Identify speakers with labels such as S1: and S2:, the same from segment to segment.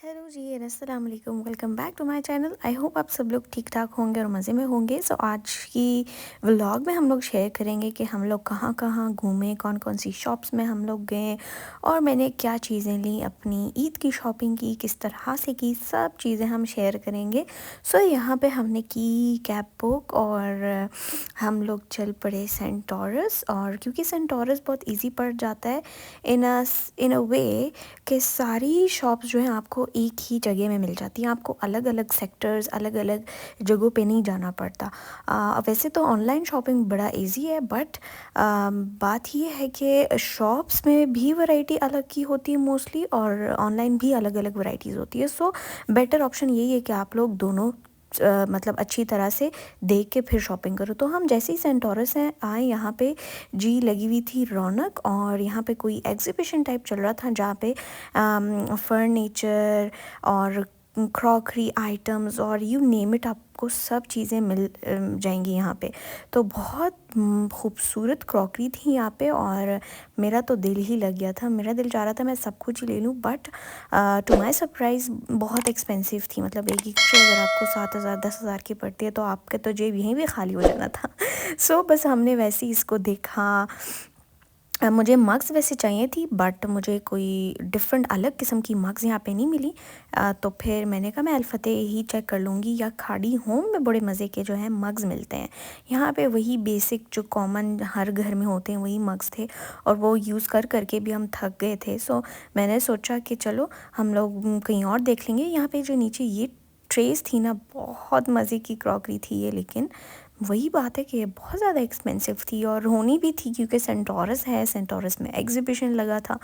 S1: Hello जी अस्सलाम वालेकुम, welcome back to my channel. I hope आप सब लोग ठीक ठाक होंगे और मज़े में होंगे। सो आज की व्लॉग में हम लोग शेयर करेंगे कि हम लोग कहाँ कहाँ घूमे, कौन कौन सी शॉप्स में हम लोग गए और मैंने क्या चीज़ें ली, अपनी ईद की शॉपिंग की किस तरह से की, सब चीज़ें हम शेयर करेंगे। सो यहाँ पे हमने की कैब बुक और हम लोग चल पड़े सेंटोरस। और क्योंकि सेंटोरस बहुत ईजी पड़ जाता है इन अ वे कि सारी शॉप्स जो हैं आपको एक ही जगह में मिल जाती हैं, आपको अलग अलग सेक्टर्स अलग अलग जगहों पे नहीं जाना पड़ता। वैसे तो ऑनलाइन शॉपिंग बड़ा इजी है, बट बात ये है कि शॉप्स में भी वैरायटी अलग की होती है मोस्टली, और ऑनलाइन भी अलग अलग वैरायटीज़ होती है। सो बेटर ऑप्शन यही है कि आप लोग दोनों मतलब अच्छी तरह से देख के फिर शॉपिंग करो। तो हम जैसे ही सेंटोरस हैं आए, यहाँ पे जी लगी हुई थी रौनक, और यहाँ पे कोई एग्जीबिशन टाइप चल रहा था जहाँ पे फर्नीचर और क्रॉकरी आइटम्स और यू नेम इट, आपको सब चीज़ें मिल जाएंगी यहाँ पे। तो बहुत खूबसूरत क्रॉकरी थी यहाँ पे, और मेरा तो दिल ही लग गया था। मेरा दिल चाह रहा था मैं सब कुछ ही ले लूँ, बट टू माय सरप्राइज़ बहुत एक्सपेंसिव थी। मतलब एक एक ट्रे अगर आपको 7,000 10,000 की पड़ती है तो आपके तो जेब यहीं भी खाली हो जाना था। सो बस हमने वैसे ही इसको देखा। मुझे मग्स वैसे चाहिए थी, बट मुझे कोई डिफरेंट अलग किस्म की मग्स यहाँ पे नहीं मिली। तो फिर मैंने कहा मैं अल्फतेह ही चेक कर लूँगी, या खाड़ी होम में बड़े मज़े के जो है मग्स मिलते हैं। यहाँ पे वही बेसिक जो कॉमन हर घर में होते हैं वही मग्स थे, और वो यूज़ कर करके भी हम थक गए थे। सो मैंने सोचा कि चलो हम लोग कहीं और देख लेंगे। यहाँ पे जो नीचे ये ट्रेस थी ना, बहुत मज़े की क्रॉकरी थी ये, लेकिन वही बात है कि ये बहुत ज़्यादा एक्सपेंसिव थी, और होनी भी थी क्योंकि सेंटोरस है, सेंटोरस में एग्जीबिशन लगा था।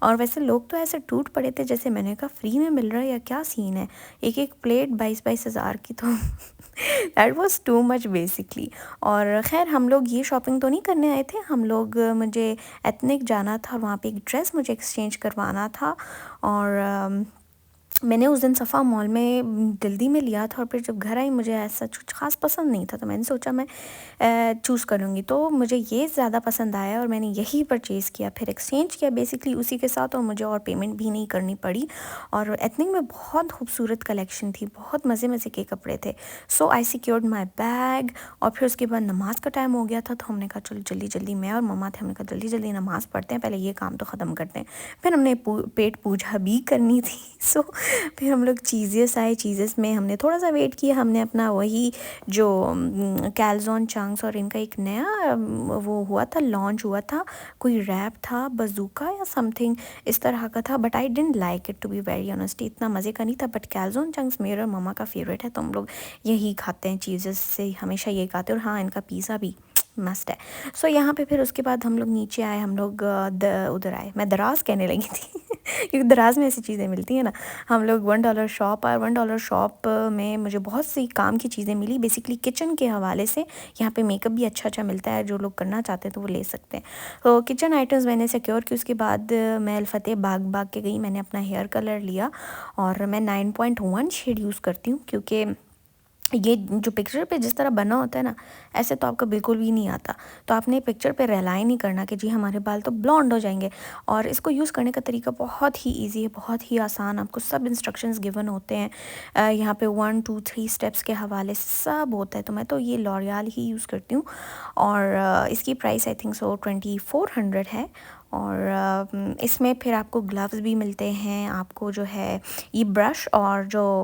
S1: और वैसे लोग तो ऐसे टूट पड़े थे, जैसे मैंने कहा फ्री में मिल रहा है या क्या सीन है। एक एक प्लेट 22-22 हज़ार की, तो that was too much basically. और ख़ैर हम लोग ये शॉपिंग तो नहीं करने आए थे, हम लोग मुझे एथनिक जाना था, वहाँ पे एक ड्रेस मुझे एक्सचेंज करवाना था। और मैंने उस दिन सफ़ा मॉल में जल्दी में लिया था, और फिर जब घर आई मुझे ऐसा कुछ ख़ास पसंद नहीं था, तो मैंने सोचा मैं चूज़ करूँगी। तो मुझे ये ज़्यादा पसंद आया और मैंने यही परचेज़ किया, फिर एक्सचेंज किया बेसिकली उसी के साथ, और मुझे और पेमेंट भी नहीं करनी पड़ी। और एथनिक में बहुत खूबसूरत कलेक्शन थी, बहुत मज़े मज़े के कपड़े थे। सो आई सिक्योर्ड माई बैग, और फिर उसके बाद नमाज़ का टाइम हो गया था, तो हमने कहा चलो जल्दी जल्दी, मैं और मम्मा थे, हमने कहा जल्दी जल्दी नमाज़ पढ़ते हैं, पहले ये काम तो ख़त्म करते हैं। फिर हमने पेट पूजा भी करनी थी। सो फिर हम लोग चीज़ेस आए, चीज़ेस में हमने थोड़ा सा वेट किया। हमने अपना वही जो कैल्जोन चंक्स, और इनका एक नया वो हुआ था, लॉन्च हुआ था, कोई रैप था बजूका या समथिंग इस तरह का था, but I didn't like it to be very honest, इतना मज़े का नहीं था। बट कैल्जोन चंक्स मेरे और मम्मा का फेवरेट है, तो हम लोग यही खाते हैं, चीज़ेस से हमेशा यही खाते हैं। और हाँ, इनका पिज़्ज़ा भी मस्त है। सो यहाँ पे फिर उसके बाद हम लोग नीचे आए, हम लोग उधर आए, मैं दराज कहने लगी थी क्योंकि दराज में ऐसी चीज़ें मिलती हैं ना। हम लोग $1 शॉप, और $1 शॉप में मुझे बहुत सी काम की चीज़ें मिली, बेसिकली किचन के हवाले से। यहाँ पे मेकअप भी अच्छा अच्छा मिलता है, जो लोग करना चाहते हैं तो वो ले सकते हैं। तो किचन आइटम्स मैंने सिक्योर की। उसके बाद मैं अल्फतेह बाग के गई, मैंने अपना हेयर कलर लिया, और मैं 9.1 शेड यूज़ करती हूँ, क्योंकि ये जो पिक्चर पे जिस तरह बना होता है ना, ऐसे तो आपका बिल्कुल भी नहीं आता। तो आपने पिक्चर पे रिलाई नहीं करना कि जी हमारे बाल तो ब्लॉन्ड हो जाएंगे। और इसको यूज़ करने का तरीका बहुत ही इजी है, बहुत ही आसान, आपको सब इंस्ट्रक्शंस गिवन होते हैं। यहाँ पे 1 2 3 स्टेप्स के हवाले से सब होता है। तो मैं तो ये लॉरियल ही यूज़ करती हूँ, और इसकी प्राइस आई थिंक सो 2400 है। और इसमें फिर आपको ग्लव्स भी मिलते हैं, आपको जो है ये ब्रश और जो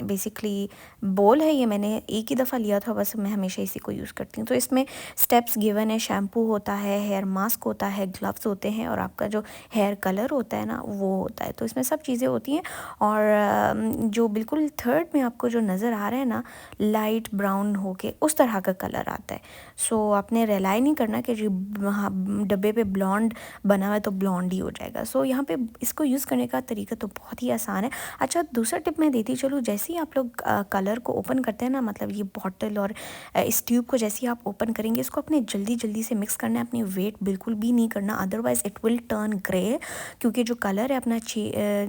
S1: बेसिकली बोल है, ये मैंने एक ही दफ़ा लिया था बस, मैं हमेशा इसी को यूज़ करती हूँ। तो इसमें स्टेप्स गिवन है, शैम्पू होता है, हेयर मास्क होता है, ग्लव्स होते हैं, और आपका जो हेयर कलर होता है ना वो होता है। तो इसमें सब चीज़ें होती हैं। और जो बिल्कुल थर्ड में आपको जो नज़र आ रहा है ना, लाइट ब्राउन होके उस तरह का कलर आता है। सो आपने रिलाई नहीं करना कि जी हाँ डब्बे पे ब्लॉन्ड बना हुआ है तो ब्लॉन्ड ही हो जाएगा। सो यहाँ पे इसको यूज़ करने का तरीका तो बहुत ही आसान है। अच्छा, दूसरा टिप मैं देती चलूँ, जैसे ही आप लोग कलर को ओपन करते हैं ना, मतलब ये बॉटल और इस ट्यूब को जैसे ही आप ओपन करेंगे, इसको अपने जल्दी जल्दी से मिक्स करना है, अपनी वेट बिल्कुल भी नहीं करना, otherwise it will turn grey. क्योंकि जो कलर है अपना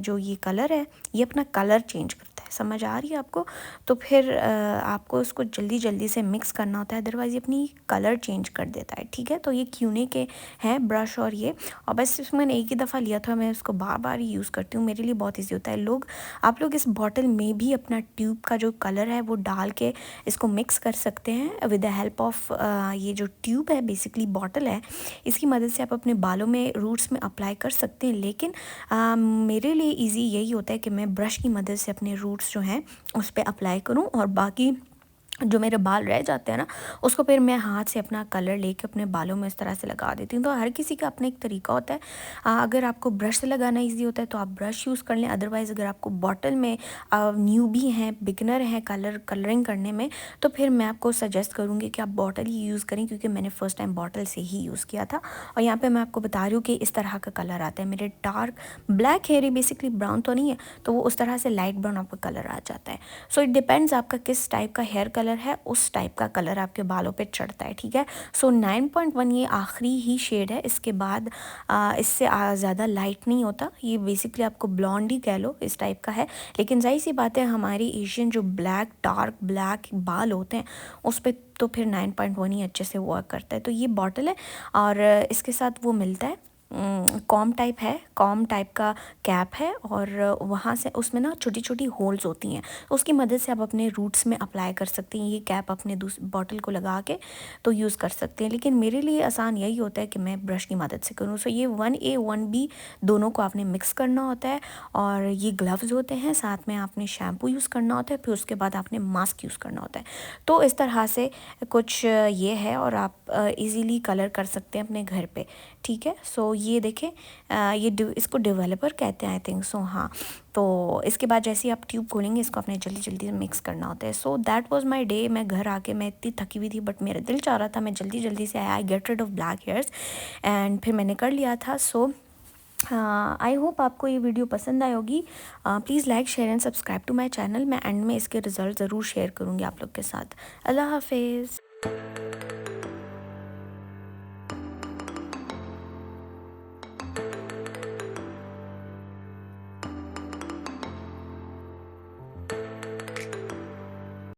S1: जो ये कलर है ये अपना कलर चेंज करता है। समझ आ रही है आपको? तो फिर आपको उसको जल्दी जल्दी से मिक्स करना होता है, अदरवाइज़ ये अपनी कलर चेंज कर देता है, ठीक है। तो ये क्यूने के हैं ब्रश और ये, और बस इसमें मैंने एक ही दफ़ा लिया था, मैं उसको बार बार ही यूज़ करती हूँ, मेरे लिए बहुत ईजी होता है। आप लोग इस बॉटल में भी अपना ट्यूब का जो कलर है वो डाल के इसको मिक्स कर सकते हैं विद द हेल्प ऑफ ये जो ट्यूब है, बेसिकली बॉटल है, इसकी मदद से आप अपने बालों में रूट्स में अप्लाई कर सकते हैं। लेकिन मेरे लिए इजी यही होता है कि मैं ब्रश की मदद से अपने रूट्स जो हैं उस पर अप्लाई करूं, और बाकी जो मेरे बाल रह जाते हैं ना, उसको फिर मैं हाथ से अपना कलर लेके अपने बालों में इस तरह से लगा देती हूँ। तो हर किसी का अपना एक तरीका होता है। अगर आपको ब्रश से लगाना इजी होता है तो आप ब्रश यूज़ कर लें, अदरवाइज़ अगर आपको बॉटल में न्यू भी हैं, बिगनर हैं कलरिंग करने में, तो फिर मैं आपको सजेस्ट करूँगी कि आप बॉटल ही यूज़ करें, क्योंकि मैंने फ़र्स्ट टाइम बॉटल से ही यूज़ किया था। और यहाँ पर मैं आपको बता रही हूँ कि इस तरह का कलर आता है। मेरे डार्क ब्लैक हेयर है, बेसिकली ब्राउन तो नहीं है, तो वो उस तरह से लाइट ब्राउन आपका कलर आ जाता है। सो इट डिपेंड्स आपका किस टाइप का हेयर कलर है, उस टाइप का कलर आपके बालों पे चढ़ता है, ठीक है। सो 9.1 ये आखिरी ही शेड है, इसके बाद इससे ज़्यादा लाइट नहीं होता। ये बेसिकली आपको ब्लॉन्ड ही कह लो, इस टाइप का है। लेकिन जाहिर सी बात है, हमारी एशियन जो डार्क ब्लैक बाल होते हैं उस पर तो फिर 9.1 ही अच्छे से वर्क करता है। तो ये बॉटल है, और इसके साथ वो मिलता है, कॉम टाइप का कैप है, और वहाँ से उसमें ना छोटी छोटी होल्स होती हैं, उसकी मदद से आप अपने रूट्स में अप्लाई कर सकते हैं। ये कैप अपने बॉटल को लगा के तो यूज़ कर सकते हैं। लेकिन मेरे लिए आसान यही होता है कि मैं ब्रश की मदद से करूँ। सो ये 1A 1B दोनों को आपने मिक्स करना होता है, और ये ग्लव्स होते हैं, साथ में आपने शैम्पू यूज़ करना होता है, फिर उसके बाद आपने मास्क यूज़ करना होता है। तो इस तरह से कुछ ये है, और आप इजीली कलर कर सकते हैं अपने घर पे, ठीक है। सो ये देखें, इसको डेवलपर कहते हैं आई थिंक सो, हाँ। तो इसके बाद जैसे ही आप ट्यूब खोलेंगे, इसको आपने जल्दी जल्दी से मिक्स करना होता है। So that was my day. मैं घर आके मैं इतनी थकी हुई थी, बट मेरा दिल चाह रहा था मैं जल्दी जल्दी से I get rid of black hairs, and फिर मैंने कर लिया था। सो आई होप आपको ये वीडियो पसंद आई होगी। Please like share and subscribe to my channel. मैं एंड में इसके रिज़ल्ट ज़रूर शेयर करूँगी आप लोग के साथ। अल्लाह हाफिज़।